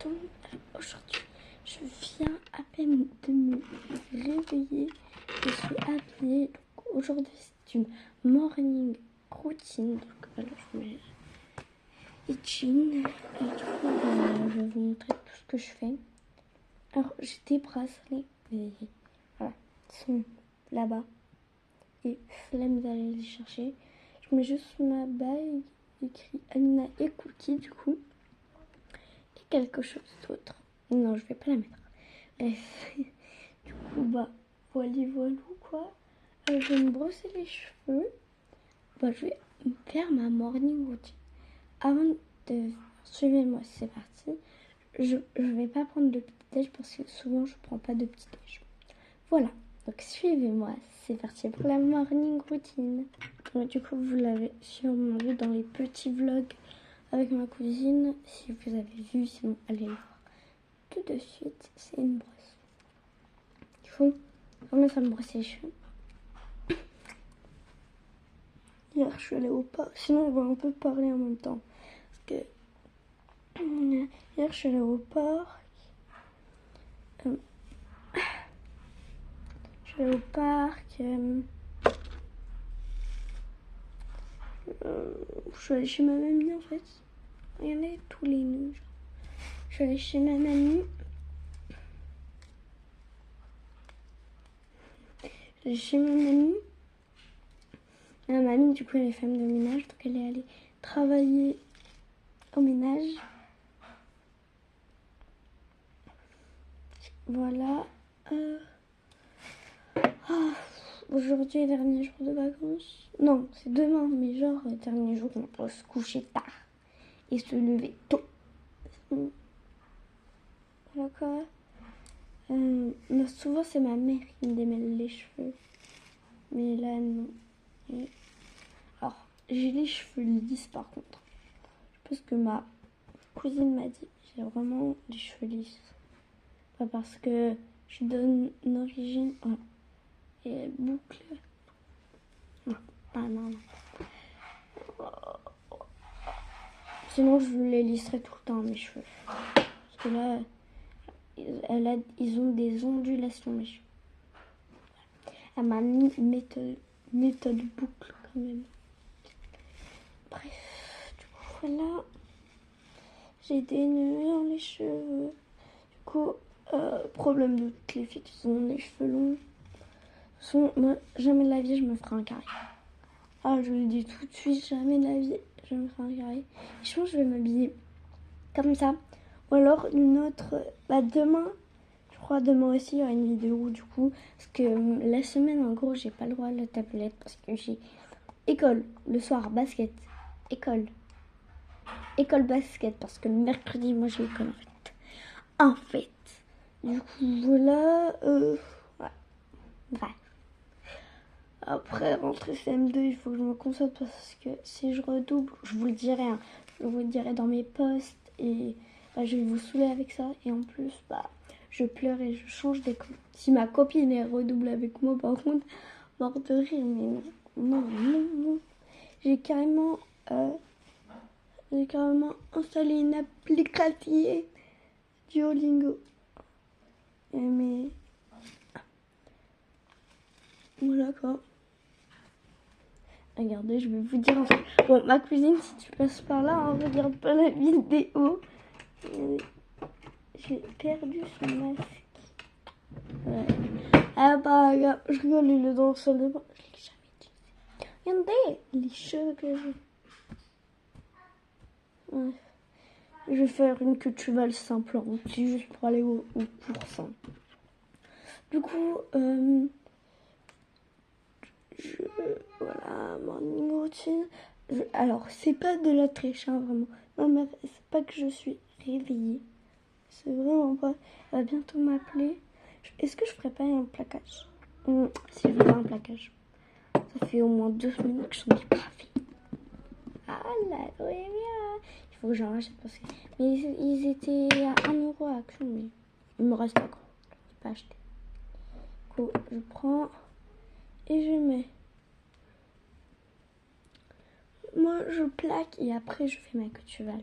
matin. Aujourd'hui, je viens à peine de me réveiller. Je suis habillée. Donc, aujourd'hui, c'est une morning routine. Donc, voilà, je mets les jeans. Et du coup, je vais vous montrer tout ce que je fais. Alors, j'ai des bracelets. Mais voilà, ils sont là-bas. Et flemme d'aller les chercher. Je mets juste ma bague écrit Amina et Cookie du coup. Et quelque chose d'autre. Non, je vais pas la mettre. Bref. Du coup, bah, voilou quoi. Je vais me brosser les cheveux. Bah, je vais faire ma morning routine. Avant de suivez-moi, c'est parti. Je vais pas prendre de petit déj parce que souvent je prends pas de petit déj. Voilà. Donc suivez-moi, c'est parti pour la morning routine. Du coup, vous l'avez sûrement vu dans les petits vlogs avec ma cousine. Si vous avez vu, sinon allez le voir tout de suite. C'est une brosse. Il faut commencer à me brosser les cheveux. Hier, je suis allée au parc. Sinon, on va un peu parler en même temps. Parce que hier, je suis allée au parc. Je suis allée au parc. Je suis allée chez ma mamie en fait. Regardez tous les nœuds. Je suis allée chez ma mamie. Chez ma mamie. Ma mamie, du coup, elle est femme de ménage. Donc, elle est allée travailler au ménage. Voilà. Aujourd'hui est dernier jour de vacances. Non, c'est demain, mais genre, dernier jour, on peut se coucher tard et se lever tôt. Voilà quoi. Souvent, c'est ma mère qui me démêle les cheveux. Mais là, non. Alors, j'ai les cheveux lisses par contre. Parce que ma cousine m'a dit, j'ai vraiment les cheveux lisses. Pas parce que je donne une origine. Voilà. Et boucle. Non. Sinon, je les lisserai tout le temps, mes cheveux. Parce que là, ils ont des ondulations, mes cheveux. À ma méthode boucle, quand même. Bref, du coup, voilà. J'ai des nœuds dans les cheveux. Du coup, problème de toutes les filles qui ont les cheveux longs. Moi, jamais de la vie, je me ferai un carré. Ah, je le dis tout de suite, jamais de la vie, je me ferai un carré. Je pense que je vais m'habiller comme ça. Ou alors une autre... demain, je crois demain aussi, il y aura une vidéo du coup. Parce que la semaine, en gros, j'ai pas le droit à la tablette. Parce que j'ai école, le soir, basket, école, basket. Parce que le mercredi, moi, j'ai école en fait. Du coup, voilà. Ouais. Bref. Après, rentrer CM2, il faut que je me concentre parce que si je redouble, je vous le dirai. Je vous le dirai dans mes posts et je vais vous saouler avec ça. Et en plus, je pleure et je change d'école. Si ma copine est redouble avec moi, par contre, mort de rire, mais non. J'ai carrément installé une application Duolingo. Mais voilà quoi. Regardez, je vais vous dire un truc. Bon, ma cousine, si tu passes par là, regarde pas la vidéo. J'ai perdu son masque. Ouais. Regarde, je rigole, il est dans le salle de bain. Je l'ai jamais utilisé. Regardez les cheveux que j'ai. Ouais. Je vais faire une queue de cheval simple, c'est juste pour aller au cours. Du coup, voilà, morning routine. Alors, c'est pas de la triche, vraiment. Non, mais c'est pas que je suis réveillée. C'est vraiment pas. Elle va bientôt m'appeler. Est-ce que je ferais pas un plaquage? Si je fais un plaquage. Ça fait au moins 2 minutes que je n'en ai pas fait. Ah là, oui, bien. Il faut que j'en rachète parce que. Mais ils étaient à 1€ à Action, mais il me reste pas grand. Je n'ai pas acheté. Du coup, je prends et je mets. Moi, je plaque et après, je fais ma queue de cheval.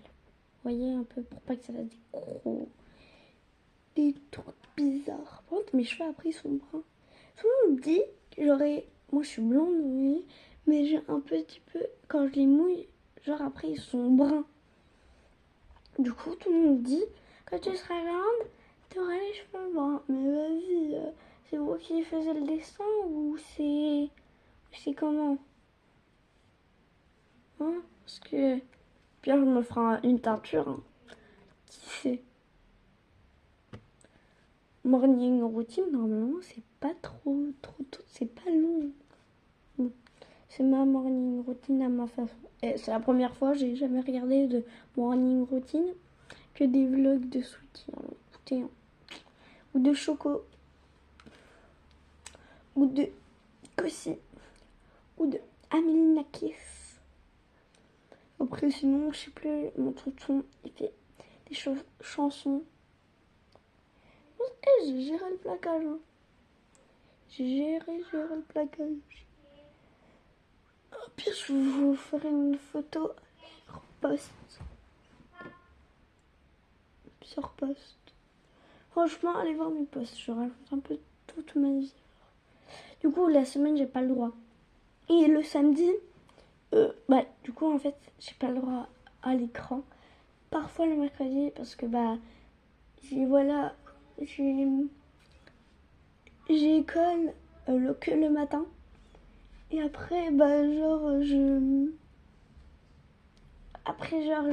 voyez un peu pour pas que ça fasse des trucs bizarres. Par contre, mes cheveux après ils sont bruns. Tout le monde dit que j'aurais, moi je suis blonde, oui, mais j'ai un petit peu, quand je les mouille, genre après ils sont bruns. Du coup, tout le monde dit, quand tu seras grande, tu auras les cheveux bruns. Mais vas-y, c'est vous qui faisiez le dessin ou c'est comment? Hein? Parce que Pierre me fera une teinture. Hein. Qui sait? Morning routine, normalement, c'est pas trop c'est pas long. C'est ma morning routine à ma façon. Et c'est la première fois, j'ai jamais regardé de morning routine que des vlogs de soutien. Écoutez, hein. Ou de Choco, ou de Cossi, ou de Amélie Nakis. Après, sinon, je sais plus, mon tonton, il fait des chansons. J'ai géré le placage. Hein. J'ai géré le placage. Au pire, je vous ferai une photo sur post. Franchement, allez voir mes posts. Je raconte un peu toute ma vie. Du coup, la semaine, j'ai pas le droit. Et le samedi, du coup, en fait, j'ai pas le droit à l'écran. Parfois le mercredi, parce que j'ai école que le matin. Et après,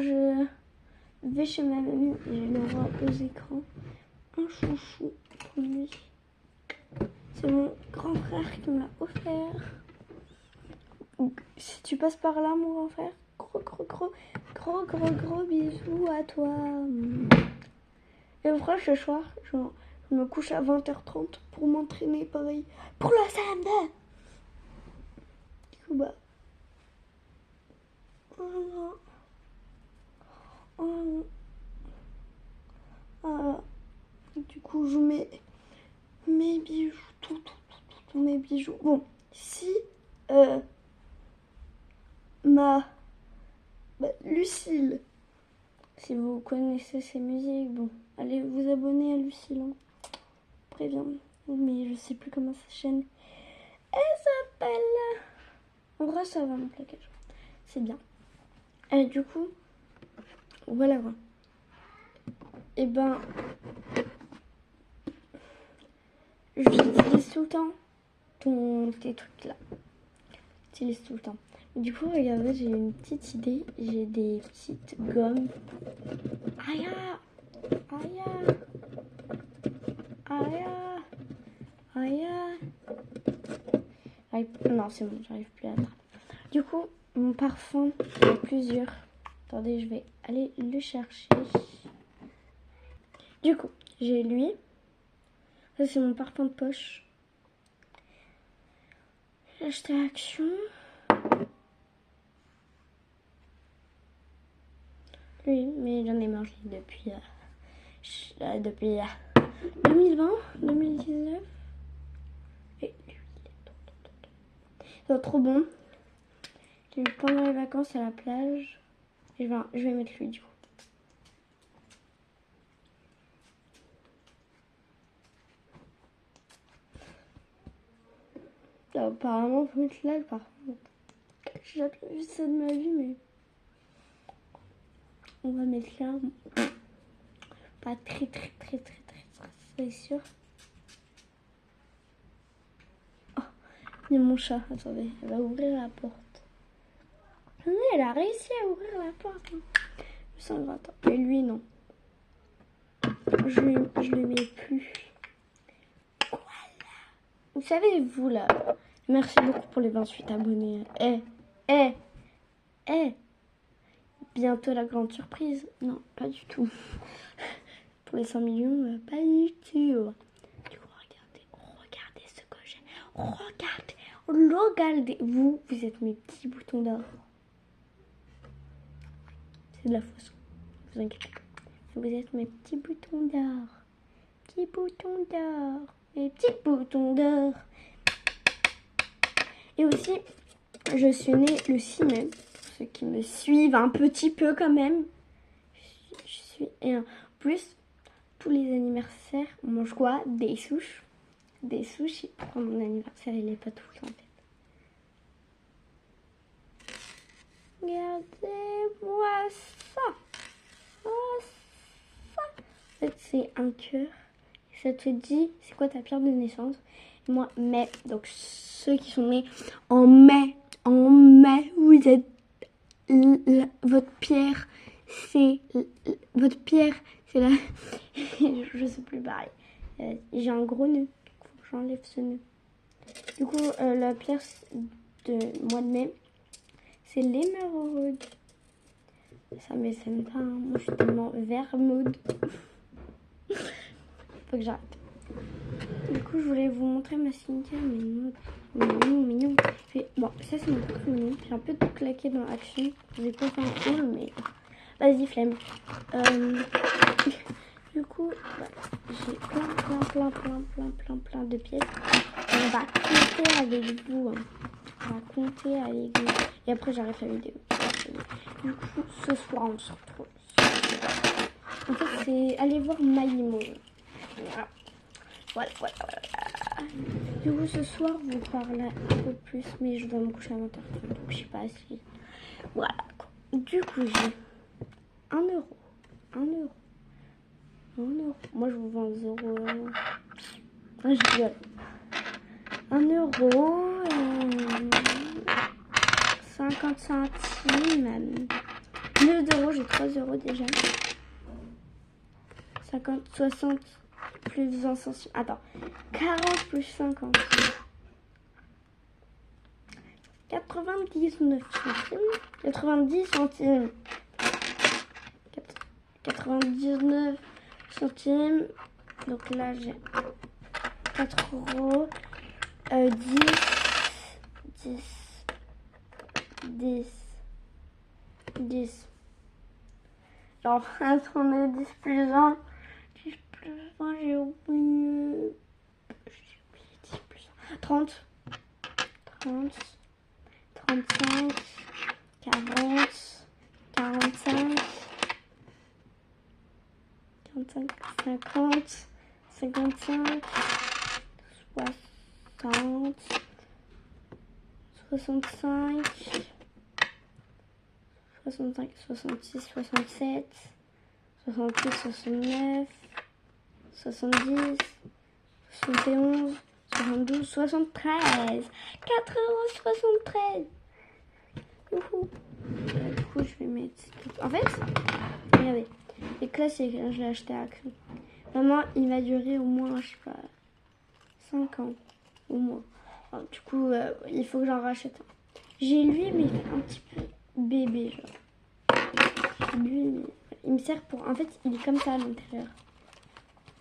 je vais chez ma mamie et j'ai le droit aux écrans. Un chouchou pour lui. C'est mon grand frère qui me l'a offert. Donc, si tu passes par là, mon grand frère, gros bisous à toi. Et après, ce soir, je me couche à 20h30 pour m'entraîner pareil pour le samedi. Du coup, voilà. Du coup, je mets mes bijoux, tout mes bijoux. Bon, si Lucille, si vous connaissez ses musiques, bon, allez vous abonner à Lucille. Hein. Préviens, mais je sais plus comment sa chaîne. Elle s'appelle. En vrai, ça va mon placage. C'est bien. Et du coup, voilà quoi. Et j'utilise tout le temps tes trucs là. J'utilise tout le temps. Du coup, regardez, j'ai une petite idée. J'ai des petites gommes. Aya. Non, c'est bon, j'arrive plus à attraper. Du coup, mon parfum, il y a plusieurs. Attendez, je vais aller le chercher. Du coup, j'ai lui. Ça, c'est mon parfum de poche. J'ai acheté à Action. Lui, mais j'en ai mangé depuis 2020, 2019. Et lui, c'est trop bon. J'ai eu pendant les vacances à la plage. Et je vais mettre lui du coup. Là, apparemment, faut mettre là par contre. J'ai jamais vu ça de ma vie, mais on va mettre là. Pas très sûr. Oh, il y a mon chat. Attendez, elle va ouvrir la porte. Oui, elle a réussi à ouvrir la porte. Hein. Je sens grattant. Et lui, non. Je le mets plus. Voilà. Vous savez, vous là. Merci beaucoup pour les 28 abonnés. Bientôt la grande surprise. Non, pas du tout. Pour les 100 millions, pas du tout. Du coup, regardez ce que j'ai. Regardez. Vous êtes mes petits boutons d'or. C'est de la fausse. Vous inquiétez pas. Vous êtes mes petits boutons d'or. Mes petits boutons d'or. Et aussi, je suis née le 6 mai. Pour ceux qui me suivent un petit peu quand même. Je gratuit. Et en plus, tous les anniversaires, on mange quoi? Des sushis. Des sushis. Oh, mon anniversaire, il est pas tout le temps en fait. Regardez-moi ça. Oh, ça. En fait, c'est un cœur. Et ça te dit, c'est quoi ta pierre de naissance? Et moi, mai. Donc, ceux qui sont nés en mai, vous êtes votre pierre, c'est la. Je sais plus pareil. J'ai un gros nœud. Faut que j'enlève ce nœud. Du coup, la pierre de mois de mai, c'est l'émeraude. Ça m'étonne pas. Hein. Moi, je suis tellement vermoude. Faut que j'arrête. Du coup, je voulais vous montrer ma cimetière, mais non. Mignon. Bon, ça c'est mon truc mignon. J'ai un peu tout claqué dans Action. Je vais pas faire un haul, mais vas-y, flemme. Du coup, j'ai plein de pièces. On va compter avec vous. Hein. On va compter avec vous. Et après, j'arrête la vidéo. Du coup, ce soir, on se retrouve. En fait, c'est aller voir Maïmo. Voilà. Du coup, ce soir, je vous parle un peu plus, mais je dois me coucher à 20h30, donc je sais pas si... Voilà, quoi. Du coup, j'ai 1 euro. 1 euro. 1 euro. Moi, je vous vends 0 euros. Ah, je rigole. 1 euro. 50 centimes. 2 euros, j'ai 3 euros déjà. 50, 60... plus 20 centimes. Attends. 40 plus 50. 99 centimes. 90 centimes. 99 centimes. Donc là, j'ai 4 euros. 10. Genre, attendez, 10 plus 1. 10 plus 1, j'ai oublié. 10 plus 1. 30. 35. 40. 45. 50. 55. 60. 65. 66, 67, 68, 69, 70, 71, 72, 73. 4,73 €. Du coup, je vais mettre... En fait, regardez, les classiques, je l'ai acheté à Action. Vraiment, il va durer au moins, je sais pas, 5 ans, au moins. Alors, du coup, il faut que j'en rachète un. J'ai lui, mais il est un petit peu bébé, genre. Lui, il me sert pour... En fait, il est comme ça à l'intérieur.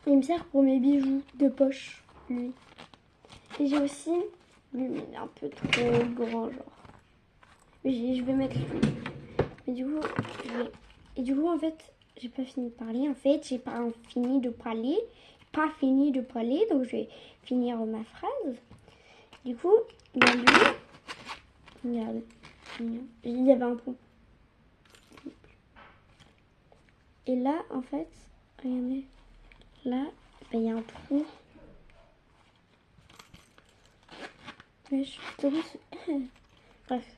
Il me sert pour mes bijoux de poche, lui. Et j'ai aussi... Lui, mais il est un peu trop grand, genre. Mais je vais mettre lui. Mais du coup, Et du coup, en fait, j'ai pas fini de parler. En fait, j'ai pas fini de parler. Donc je vais finir ma phrase. Du coup, ben lui... Regarde. Il y avait un pont. Et là, en fait, regardez, là, il y a un trou. Mais je suis tombée sur... Bref,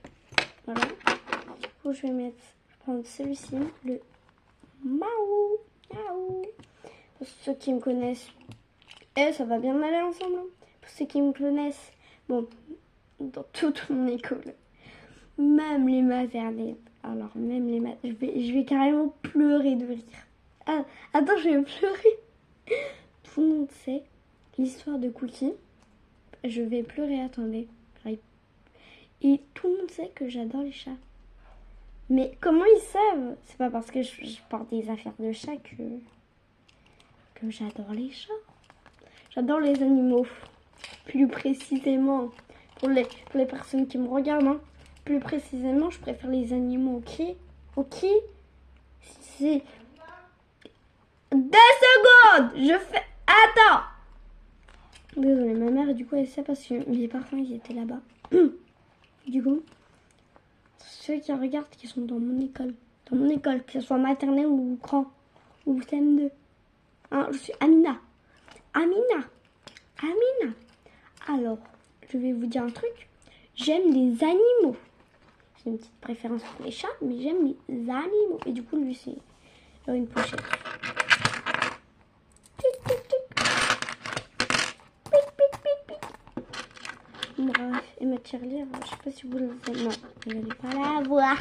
voilà. Du coup, je vais prendre celui-ci, le Miaou. Pour ceux qui me connaissent, ça va bien aller ensemble. Hein. Pour ceux qui me connaissent, bon, dans toute mon école, même les maternelles. Alors, même les maternelles, je vais carrément pleurer de rire. Ah, attends, je vais pleurer. Tout le monde sait l'histoire de Cookie. Je vais pleurer, attendez. Et tout le monde sait que j'adore les chats. Mais comment ils savent? C'est pas parce que je porte des affaires de chat que j'adore les chats. J'adore les animaux. Plus précisément, pour les personnes qui me regardent, hein. Plus précisément, je préfère les animaux, ok? C'est... 2 secondes! Je fais... Attends! Désolée, ma mère, du coup, elle sait parce que mes parents, ils étaient là-bas. Du coup, ceux qui regardent, qui sont dans mon école, que ce soit maternelle ou grand, ou CM2. Hein, je suis Amina. Amina. Alors, je vais vous dire un truc. J'aime les animaux. J'ai une petite préférence pour les chats, mais j'aime les animaux. Et du coup, lui, c'est une pochette. Tic, tic, tic. Pic, pic, pic, pic. Bref, et ma tirelire, je sais pas si vous le savez. Non, vous n'allez pas la voir.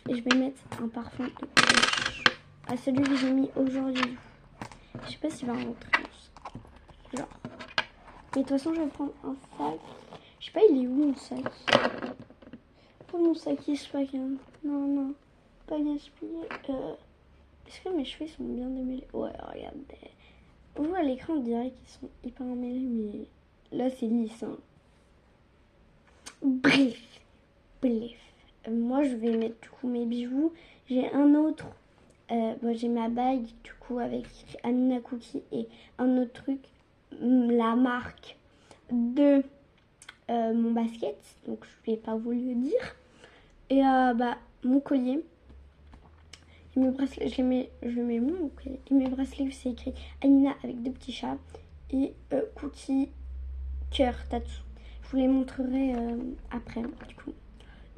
Et je vais mettre un parfum de poche. À celui que j'ai mis aujourd'hui. Je sais pas s'il va rentrer. Genre. Mais de toute façon, je vais prendre un sac. Je sais pas, il est où mon sac? Pas mon sac Volkswagen. Non. Pas gaspillé. Est-ce que mes cheveux sont bien démêlés? Ouais, regardez. Vous à l'écran, on dirait qu'ils sont hyper emmêlés, mais là, c'est lisse. Hein. Bref. Moi, je vais mettre du coup mes bijoux. J'ai un autre. J'ai ma bague du coup avec Amina Cookie et un autre truc. La marque de mon basket. Donc, je vais pas vous le dire. Et mon collier. Et mes bracelets, je mets mon collier. Et mes bracelets, c'est écrit Amina avec 2 petits chats. Et Cookie cœur tatou. Je vous les montrerai après,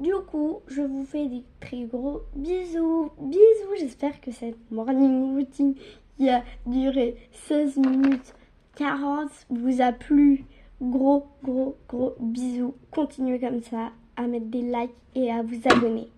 Du coup, je vous fais des très gros bisous. J'espère que cette morning routine qui a duré 16 minutes 40 vous a plu. Gros bisous. Continuez comme ça à mettre des likes et à vous abonner.